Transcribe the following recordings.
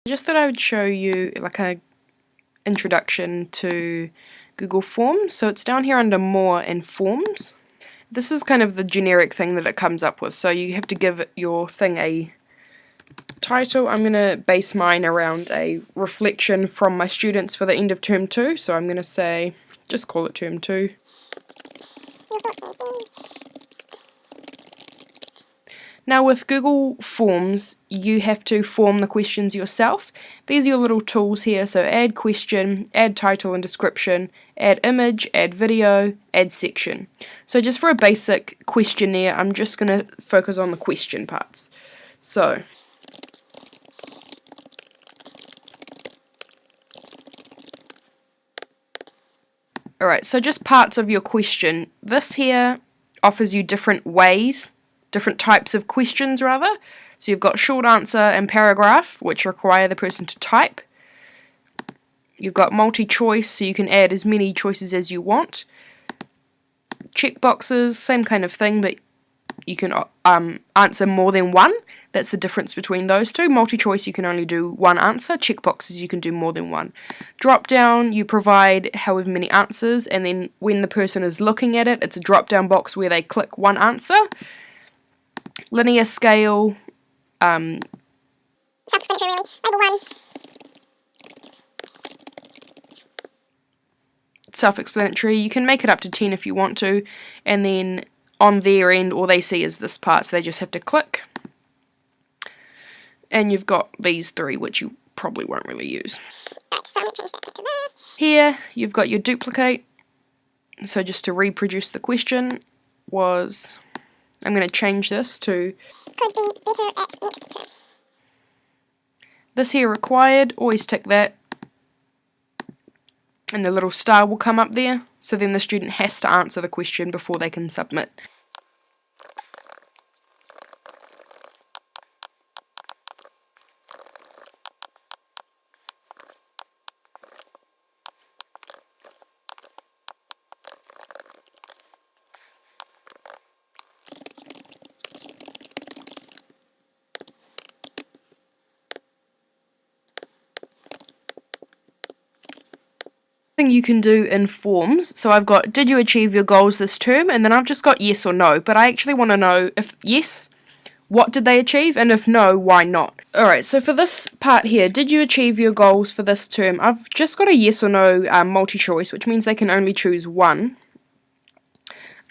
I just thought I would show you like an introduction to Google Forms. So it's down here under More and Forms. This is kind of the generic thing that it comes up with. So you have to give your thing a title. I'm going to base mine around a reflection from my students for the end of term 2. So I'm going to say, just call it term 2. Now with Google Forms, you have to form the questions yourself. These are your little tools here, so add question, add title and description, add image, add video, add section. So just for a basic questionnaire, I'm just going to focus on the question parts. So, alright, so just parts of your question. This here offers you different ways, different types of questions rather. So you've got short answer and paragraph, which require the person to type. You've got multi-choice, so you can add as many choices as you want. Checkboxes, same kind of thing, but you can answer more than one. That's the difference between those two. Multi-choice, you can only do one answer. Checkboxes, you can do more than one. Drop-down, you provide however many answers, and then when the person is looking at it, it's a drop-down box where they click one answer. Linear scale, self-explanatory really, label 1. Self-explanatory, you can make it up to 10 if you want to, and then on their end all they see is this part, so they just have to click. And you've got these 3 which you probably won't really use. Right, so I'm going to change that back to this. Here you've got your duplicate, so just to reproduce the question was, I'm going to change this to Could be better at next term. this here required, always tick that, and the little star will come up there, so then the student has to answer the question before they can submit. Thing you can do in forms, so I've got did you achieve your goals this term, and then I've just got yes or no, but I actually want to know if yes, what did they achieve, and if no, why not. Alright, so for this part here, did you achieve your goals for this term, I've just got a yes or no multi-choice, which means they can only choose one.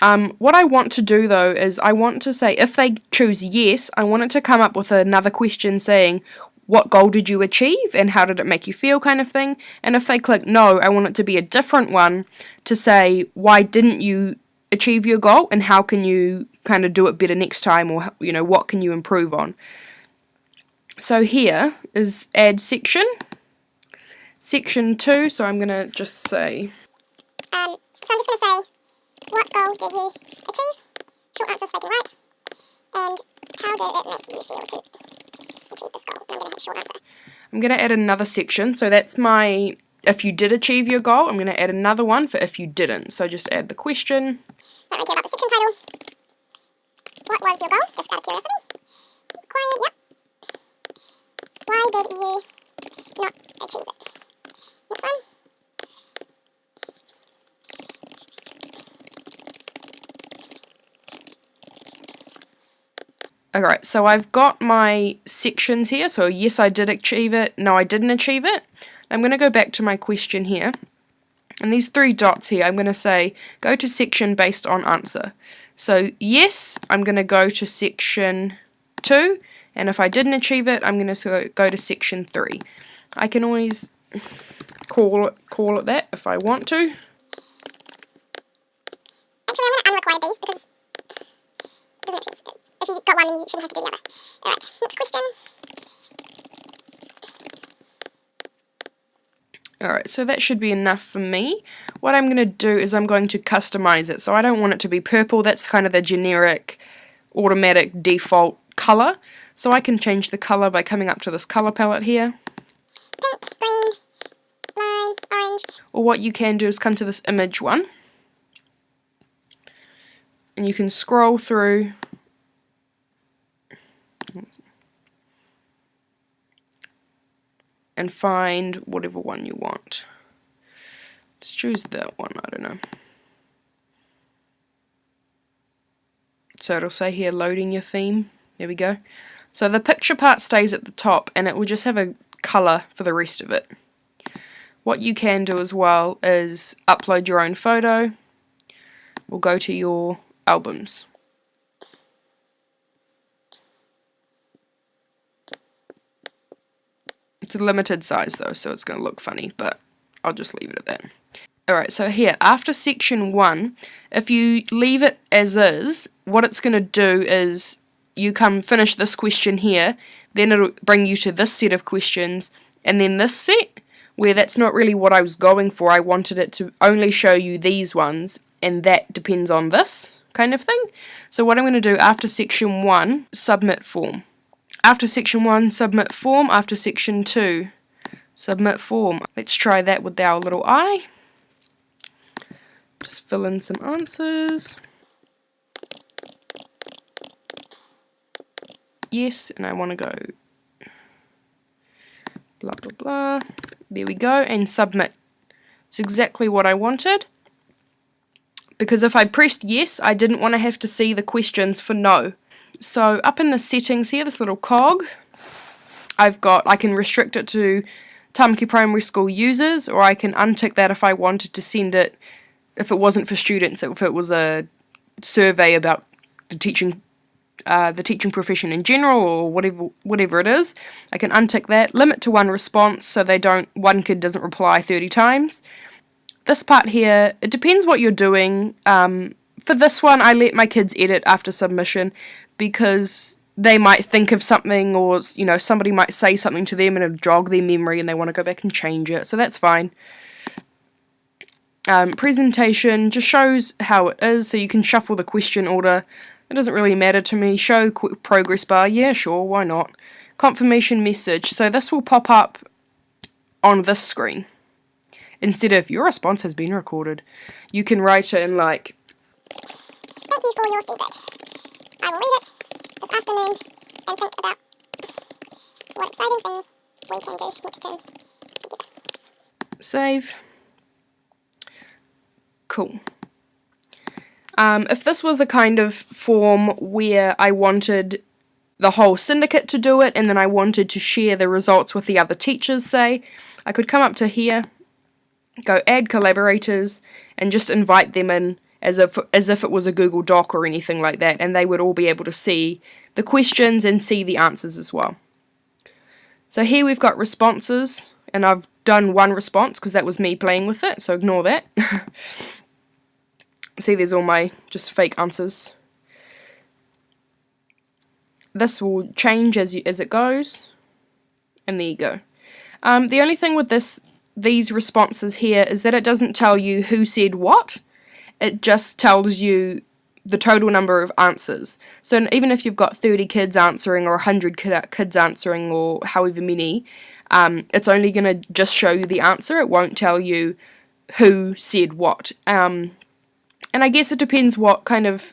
What I want to do though is I want to say if they choose yes, I want it to come up with another question saying what goal did you achieve and how did it make you feel kind of thing, and if they click no, I want it to be a different one to say why didn't you achieve your goal and how can you kind of do it better next time, or you know, what can you improve on. So here is add section 2, so I'm gonna just say So I'm just going to say, what goal did you achieve? Short answers they can write. And how did it make you feel to achieve this goal? And I'm going to hit short answer. I'm going to add another section, so that's my if you did achieve your goal. I'm going to add another one for if you didn't, so just add the question. Don't really care about the section title. What was your goal? Just out of curiosity. Required, yep. Why did you not achieve it? Next one. Alright, so I've got my sections here, so yes I did achieve it, no I didn't achieve it. I'm going to go back to my question here, and these 3 dots here, I'm going to say go to section based on answer. So yes, I'm going to go to section 2, and if I didn't achieve it, I'm going to go to section 3. I can always call it that if I want to. Actually, I'm going to unrequire these because it doesn't make sense. If you got one, then you shouldn't have to do the other. Alright, next question. Alright, so that should be enough for me. What I'm going to do is I'm going to customize it. So I don't want it to be purple. That's kind of the generic, automatic default color. So I can change the color by coming up to this color palette here. Pink, green, lime, orange. Or what you can do is come to this image one, and you can scroll through and find whatever one you want. Let's choose that one, I don't know. So it'll say here, loading your theme. There we go. So the picture part stays at the top, and it will just have a colour for the rest of it. What you can do as well is upload your own photo, or go to your albums. It's a limited size though, so it's going to look funny, but I'll just leave it at that. Alright, so here, after section 1, if you leave it as is, what it's going to do is you come finish this question here, then it'll bring you to this set of questions, and then this set, where that's not really what I was going for. I wanted it to only show you these ones, and that depends on this kind of thing. So what I'm going to do after section 1, submit form. After section 1, submit form. After section 2, submit form. Let's try that with our little eye. Just fill in some answers. Yes, and I want to go blah blah blah. There we go, and submit. It's exactly what I wanted. Because if I pressed yes, I didn't want to have to see the questions for no. So up in the settings here, this little cog, I can restrict it to Tamaki Primary School users, or I can untick that if I wanted to send it, if it wasn't for students, if it was a survey about the teaching profession in general, or whatever it is. I can untick that, limit to 1 response, so one kid doesn't reply 30 times. This part here, it depends what you're doing. For this one, I let my kids edit after submission, because they might think of something, or somebody might say something to them and it'll jog their memory and they want to go back and change it, so that's fine. Presentation just shows how it is, so you can shuffle the question order. It doesn't really matter to me. Show progress bar, yeah, sure, why not. Confirmation message, so this will pop up on this screen. Instead of, your response has been recorded. You can write it in like, thank you for your feedback. I will read it this afternoon and think about what exciting things we can do next term together. Save. Cool. If this was a kind of form where I wanted the whole syndicate to do it, and then I wanted to share the results with the other teachers, say, I could come up to here, go add collaborators, and just invite them in as if it was a Google Doc or anything like that, and they would all be able to see the questions and see the answers as well. So here we've got responses, and I've done 1 response because that was me playing with it, so ignore that. See, there's all my just fake answers. This will change as it goes, and there you go. The only thing with these responses here is that it doesn't tell you who said what. It just tells you the total number of answers. So even if you've got 30 kids answering, or 100 kids answering, or however many, it's only going to just show you the answer. It won't tell you who said what. And I guess it depends what kind of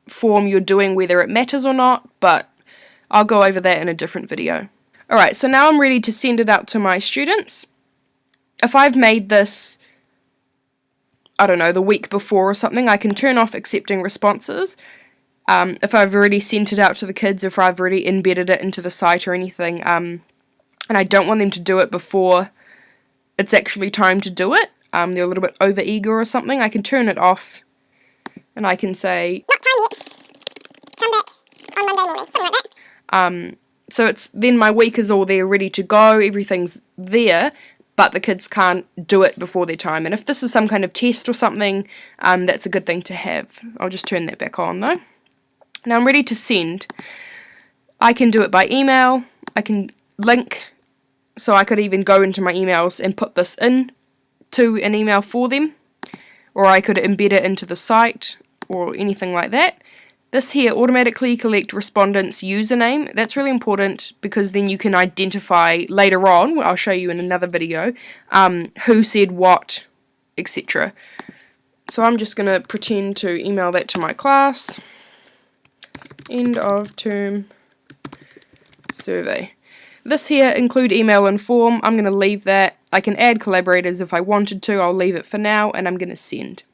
form you're doing, whether it matters or not, but I'll go over that in a different video. Alright, so now I'm ready to send it out to my students. If I've made this, I don't know, the week before or something, I can turn off accepting responses. If I've already sent it out to the kids, if I've already embedded it into the site or anything, and I don't want them to do it before it's actually time to do it, they're a little bit over eager or something, I can turn it off. And I can say, not time yet. Come back on Monday morning. Something like that. So it's then my week is all there ready to go, everything's there, but the kids can't do it before their time. And if this is some kind of test or something, that's a good thing to have. I'll just turn that back on though. Now I'm ready to send. I can do it by email, I can link, so I could even go into my emails and put this in to an email for them, or I could embed it into the site, or anything like that. This here, automatically collect respondent's username. That's really important because then you can identify later on, I'll show you in another video, who said what, etc. So I'm just going to pretend to email that to my class. End of term survey. this here, include email and form, I'm going to leave that. I can add collaborators if I wanted to, I'll leave it for now, and I'm going to send.